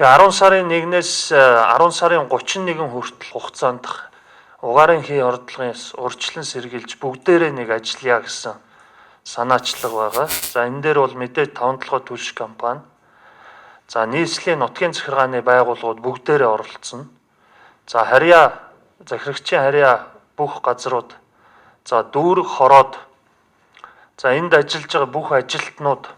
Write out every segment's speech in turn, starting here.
Тэгээ 10 сарын 1-ээс 10 сарын 31 хүртэл хугацаанд угаарын хий ордлогын урьдчилан сэргийлж бүгдээрээ нэг ажиллая гэсэн санаачлага байгаа. За энэ дээр бол мэдээж 5 толгой түлш компани. За нийслэлийн нутгийн захиргааны байгууллагууд бүгдээрээ оролцсон. За захирагчийн харьяа бүх газрууд за дүүрэг хороод за энд ажиллаж байгаа бүх ажилтнууд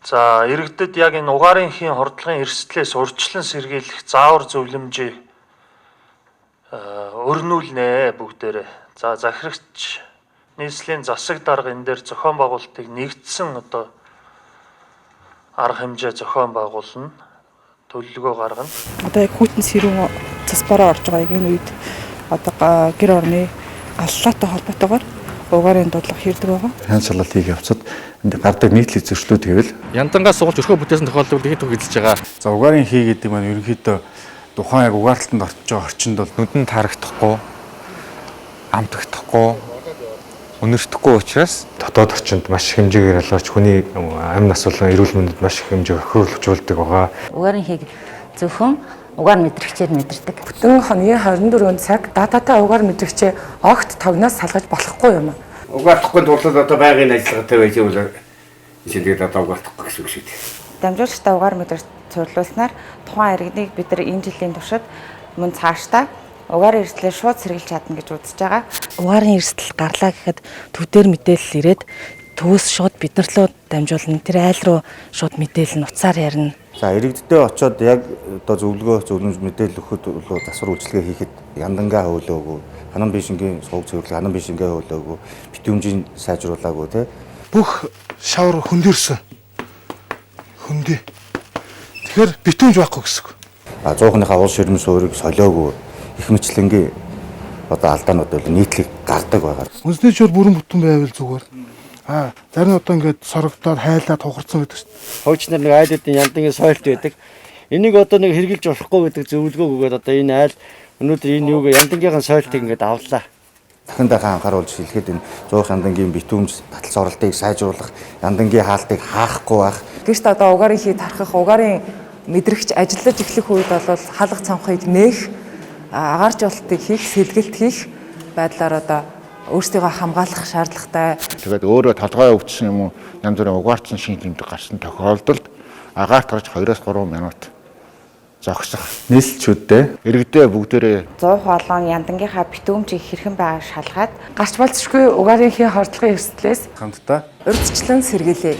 за иргэдэд яг энэ угаарын хийн хордлогын эрсдлээс урьдчилан сэргийлэх заавар зөвлөмжийг өрнүүлнэ бүгдээрээ. За захирагч нийслэлийн засаг дарга энэ дээр зохион байгуулалтыг нэгдсэн одоо арга хэмжээ зохион байгуулна. Төлөвлөгөө гаргана. Одоо яг хүйтэн сэрүүн цас бараа орж байгаа энэ үед одоо гэр орны аллаатай холбоотойгоор угаарын дуудлага хийрдэг байгаа. Хан шалгалт хийх явцад гардаг нийтлэг зөрчлүүд гэвэл яндангаас суулж өрхөө бүтээсэн тохиолдлыг хэд хэлж байгаа. За угаарын хий гэдэг маань ерөнхийдөө тухайн яг угаарлалтанд орж байгаа орчинд бол нүдэнд харагдахгүй, амтгдахгүй, үнэртэхгүй учраас дотоод орчинд маш их хэмжээгээр ялгаач хүний амь нас болон эрүүл мэндэд маш их хэмжээгээр хөрвүүлжүүлдэг байгаа. Угаарын хийг зөвхөн угаар мэдрэгчээр мэдэрдэг. Бүтэн хоногийн 24 цаг дататай угаар мэдрэгчээ огт тогноос салгаж болохгүй юм. Угаарлахгүй тулд одоо байнгын ажиллагаатай байж бол энэ одоо угаарлахгүй гэсэн үг шүү дээ. Дамжуулагчтай угаар мэдрэгч цуглуулснаар тухайн иргэнийг бид нар энэ жилийн туршид мөн цаашдаа угаарын эрсдлээ шууд сэргийлж чадна гэж үзэж байгаа. Угаарын эрсдэл гарлаа гэхэд төвдөр мэдээлэл ирээд төвөөс шууд бид нар руу дамжуулна. Тэр айл руу шууд мэдээлэл нь уцаар ярина. За иргэддээ очиод яг одоо зөвлөмж мэдээлэл өгөхөд бол засвар үйлчилгээ хийхэд яндангаа хөөлөөгүй, ханан бишингийн сувг цэвэрлэг, ханан бишингээ хөөлөөгүй, битүүмжийн сайжруулаагүй тий. Бүх шавар хөндөрсөн. Хөндөө. Тэгэхээр битүүмж байхгүй гэсэн үг. 100-ныхаа уул ширмэн суурийг солиогүй их мэтлэнгийн одоо алдаанууд бол нийтлэг гардаг байгаа. Үндэсний чөр бүрэн бүтэн байвал зүгээр. Зарим нь одоо ингээд сорогдоод хайлаад тухарцсан гэдэг чинь. Хойч нар нэг айлуудын яндангийн соёлт байдаг. Энийг одоо нэг хэрглэж болохгүй гэдэг зөвлөгөө өгөөд одоо энэ айл өнөөдөр энэ юуг яндангийн соёлтыг ингээд авлаа. Дахин дахин анхааруулж хэлэхэд энэ 100 яндангийн битүүмж татал соролтыг сайжруулах, яндангийн хаалтыг хаахгүй байх. Гэхдээ одоо угаарын хий тархах, угаарын мэдрэгч ажиллаж эхлэх үед бол халах цанхыг нээх, агаар жолтыг хийх, сэлгэлт хийх байдлаар одоо өөрсдийгөө хамгаалах шаардлагатай. Тэгээд өөрөө толгой өвчсөн юм уу янз бүрийн угаарсан шинж тэмдэг гарсан тохиолдолд агаарт гарч 2-3 минут зогсох. Нийслэлчүүдтэй иргэдээ бүгдээрээ 100% болгон яндангийнхаа битүүмжийг хэрхэн байгааг шалгаад Гарч болцсохгүй угаарын хий хордлогын эрсдлээс хамтдаа урьдчилан сэргийлье.